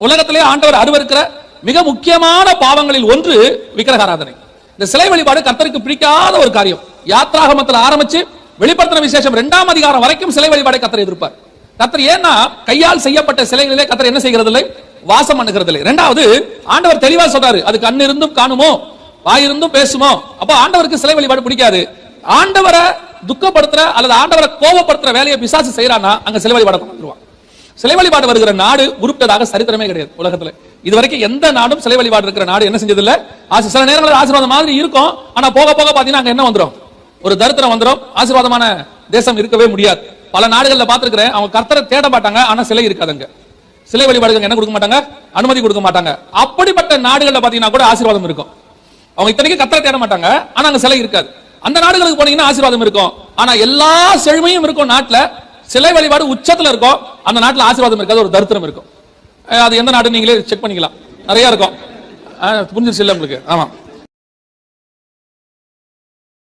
உலகத்திலே ஆண்டவர் அருவருக்கிற மிக முக்கியமான பாவங்களில் ஒன்று விக்கிரக ஆராதனை. இந்த சிலை வழிபாடு கர்த்தருக்கு பிடிக்காத ஒரு காரியம். யாத்ராகமத்தில் ஆரம்பிச்சு வெளிப்படுத்தின விசேஷம் 2ஆம் அதிகாரம் வரைக்கும் சிலை வழிபாடை கர்த்தர் எதிர்ப்பார். கர்த்தர் ஏன்னா கையால் செய்யப்பட்ட சிலைகளிலே கர்த்தர் என்ன செய்கிறது இல்லை, வாசம் பண்ணுகிறது இல்லை. இரண்டாவது, ஆண்டவர் தெளிவா சொல்றாரு, அது கண் இருந்தும் காணுமோ வாய் இருந்தும் பேசுமோ. அப்ப ஆண்டவருக்கு சிலை வழிபாடு பிடிக்காது. ஆண்டவரை துக்கப்படுத்துற அல்லது ஆண்டவரை கோபப்படுத்துற வேலையை பிசாசு செய்யறான்னா அங்க சிலை வழிபாடு கொண்டுருவான். சிலை வழிபாடு வருகிற நாடு உருப்பட்டதாக சரித்திரமே கிடையாது உலகத்துல. இதுவரைக்கும் எந்த நாடும் சிலை வழிபாடு இருக்கிற நாடு என்ன செஞ்சது இல்ல. சில நேரங்களில் ஆசீர்வாதம் மாதிரி இருக்கும், ஆனா போக போக பாத்தீங்கன்னா அங்க என்ன வந்துடும், ஒரு தரித்திரம் வந்துடும். ஆசீர்வாதமான தேசம் இருக்கவே முடியாது. பல நாடுகள்ல பாத்துருக்கிறேன், அவங்க கர்த்தரை தேட மாட்டாங்க, ஆனா சிலை இருக்காதுங்க. சிலை வழிபாடுகள் என்ன கொடுக்க மாட்டாங்க, அனுமதி கொடுக்க மாட்டாங்க. அப்படிப்பட்ட நாடுகள்ல பாத்தீங்கன்னா கூட ஆசீர்வாதம் இருக்கும். அவங்க இத்தனைக்கும் கர்த்தரை தேட மாட்டாங்க, ஆனா அங்க சிலை இருக்காது. அந்த நாடுகளுக்கு போனீங்கன்னா ஆசீர்வாதம் இருக்கும், ஆனா எல்லா செழுமையும் இருக்கும். நாட்டுல சிலை வழிபாடு உச்சத்துல இருக்கும், அந்த நாட்டுல ஆசீர்வாதம் இருக்காது, ஒரு தரித்திரம் இருக்கும். அது எந்த நாடு நீங்களே செக் பண்ணிக்கலாம், நிறைய இருக்கும். புரிஞ்சிருச்சு இல்ல உங்களுக்கு? ஆமா.